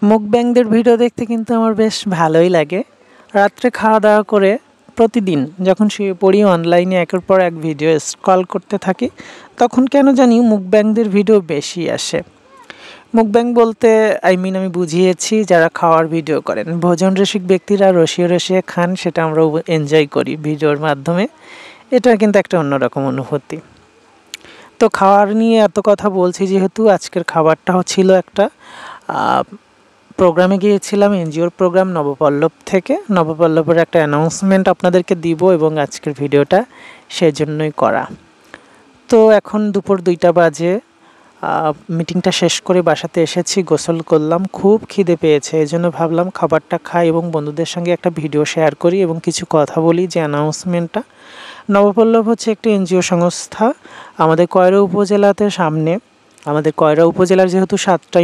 মুকব্যাংদের video দেখতে কিন্তু আমার বেশ ভালোই লাগে। রাত্রে খাওয়া দাওয়া করে প্রতিদিন যখন শুয়ে পড়ি অনলাইনে একের পর এক ভিডিও স্ক্রল করতে থাকি, তখন কেন জানি মুকব্যাংদের ভিডিও বেশি আসে। মুকব্যাং বলতে আমি বুঝিয়েছি যারা খাওয়ার ভিডিও করেন, ভোজন রসিক ব্যক্তিরা রসিয়ে রসিয়ে খান, সেটা আমরা এনজয় করি ভিডিওর মাধ্যমে। এটা কিন্তু একটা অন্যরকম অনুভূতি। তো খাওয়ার নিয়ে এত কথা বলছি যেহেতু আজকের খাবারটা ছিল একটা প্রোগ্রামে গিয়েছিলাম, এনজিওর প্রোগ্রাম নবপল্লব থেকে। নবপল্লবের একটা অ্যানাউন্সমেন্ট আপনাদেরকে দিব এবং আজকের ভিডিওটা সেজন্যই করা। তো এখন দুপুর 2টা বাজে, মিটিংটা শেষ করে বাসাতে এসেছি, গোসল করলাম, খুব খিদে পেয়েছে, এই জন্য ভাবলাম খাবারটা খাই এবং বন্ধুদের সঙ্গে একটা ভিডিও শেয়ার করি এবং কিছু কথা বলি। যে অ্যানাউন্সমেন্টটা, নবপল্লব হচ্ছে একটি এনজিও সংস্থা আমাদের কয়রা উপজেলাতে সামনে। আমাদের কয়রা উপজেলার যেহেতু 7টা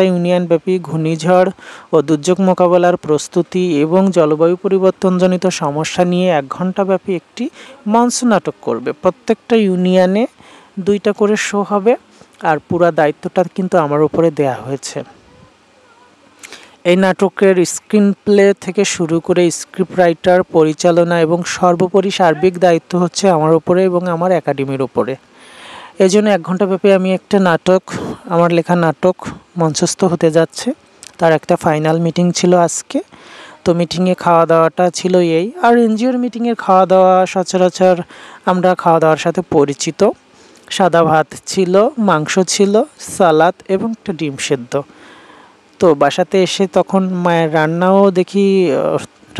ইউনিয়ন ব্যাপী ঘূর্ণিঝড় ও দুর্যোগ মোকাবেলার প্রস্তুতি এবং জলবায়ু পরিবর্তনজনিত সমস্যা নিয়ে 1 ঘন্টা ব্যাপী একটি মঞ্চ নাটক করবে। প্রত্যেকটা ইউনিয়নে 2টা করে শো হবে, আর পুরো দায়িত্বটা কিন্তু আমার উপরে দেয়া হয়েছে। এই নাটকের স্ক্রিন প্লে থেকে শুরু করে স্ক্রিপ্ট রাইটার, পরিচালনা এবং সর্বোপরি সার্বিক দায়িত্ব হচ্ছে আমার উপরে এবং আমার একাডেমির উপরে। এই জন্য 1 ঘন্টা ব্যাপী আমি একটা নাটক, আমার লেখা নাটক মঞ্চস্থ হতে যাচ্ছে। তার একটা ফাইনাল মিটিং ছিল আজকে। তো মিটিংয়ে খাওয়া দাওয়াটা ছিল এই। আর এনজিওর মিটিংয়ের খাওয়া দাওয়া সচরাচর আমরা খাওয়া দাওয়ার সাথে পরিচিত। সাদা ভাত ছিল, মাংস ছিল, সালাদ এবং একটা ডিম সেদ্ধ। তো বাসাতে এসে তখন মায়ের রান্নাও দেখি,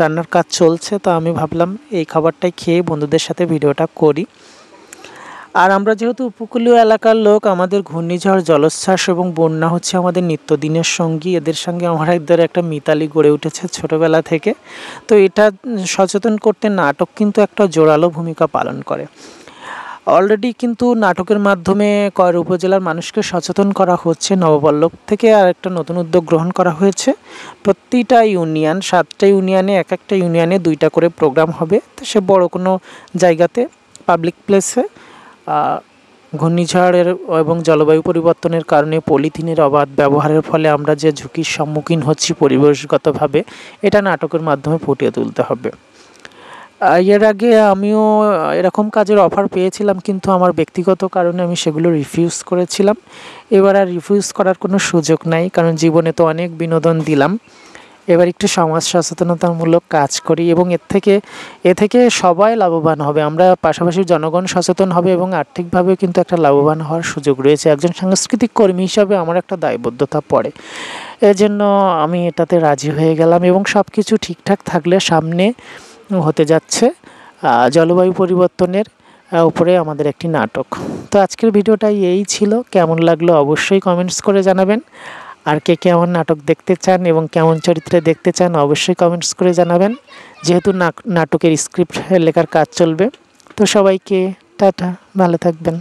রান্নার কাজ চলছে। তো আমি ভাবলাম এই খাবারটাই খেয়ে বন্ধুদের সাথে ভিডিওটা করি। আর আমরা যেহেতু উপকূলীয় এলাকার লোক, আমাদের ঘূর্ণিঝড়, জলোচ্ছ্বাস এবং বন্যা হচ্ছে আমাদের নিত্যদিনের সঙ্গী। এদের সঙ্গে আমাদের একটা মিতালি গড়ে উঠেছে ছোটোবেলা থেকে। তো এটা সচেতন করতে নাটক কিন্তু একটা জোরালো ভূমিকা পালন করে। অলরেডি কিন্তু নাটকের মাধ্যমে কয়রা উপজেলার মানুষকে সচেতন করা হচ্ছে। নবপল্লব থেকে আর একটা নতুন উদ্যোগ গ্রহণ করা হয়েছে। প্রতিটা ইউনিয়ন, 7টা ইউনিয়নে এক একটা ইউনিয়নে 2টা করে প্রোগ্রাম হবে। তো সে বড় কোনো জায়গাতে, পাবলিক প্লেসে ঘূর্ণিঝড়ের এবং জলবায়ু পরিবর্তনের কারণে পলিথিনের অবাধ ব্যবহারের ফলে আমরা যে ঝুঁকির সম্মুখীন হচ্ছি পরিবেশগতভাবে, এটা নাটকের মাধ্যমে ফুটিয়ে তুলতে হবে। এর আগে আমিও এরকম কাজের অফার পেয়েছিলাম, কিন্তু আমার ব্যক্তিগত কারণে আমি সেগুলো রিফিউজ করেছিলাম। এবার আর রিফিউজ করার কোনো সুযোগ নাই, কারণ জীবনে তো অনেক বিনোদন দিলাম। এবার একটু সমাজ সচেতনতামূলক কাজ করি এবং এ থেকে সবাই লাভবান হবে। আমরা পাশাপাশি জনগণ সচেতন হবে এবং আর্থিকভাবেও কিন্তু একটা লাভবান হওয়ার সুযোগ রয়েছে। একজন সাংস্কৃতিক কর্মী হিসাবে আমার একটা দায়বদ্ধতা পড়ে, এজন্য আমি এটাতে রাজি হয়ে গেলাম। এবং সব কিছু ঠিকঠাক থাকলে সামনে হতে যাচ্ছে জলবায়ু পরিবর্তনের উপরে আমাদের একটি নাটক। তো আজকের ভিডিওটা এই ছিল। কেমন লাগলো অবশ্যই কমেন্টস করে জানাবেন। আর কে কেমন নাটক দেখতে চান এবং কেমন চরিত্রে দেখতে চান অবশ্যই কমেন্টস করে জানাবেন। যেহেতু নাটকের স্ক্রিপ্ট লেখার কাজ চলবে। তো সবাইকে টাটা, ভালো থাকবেন।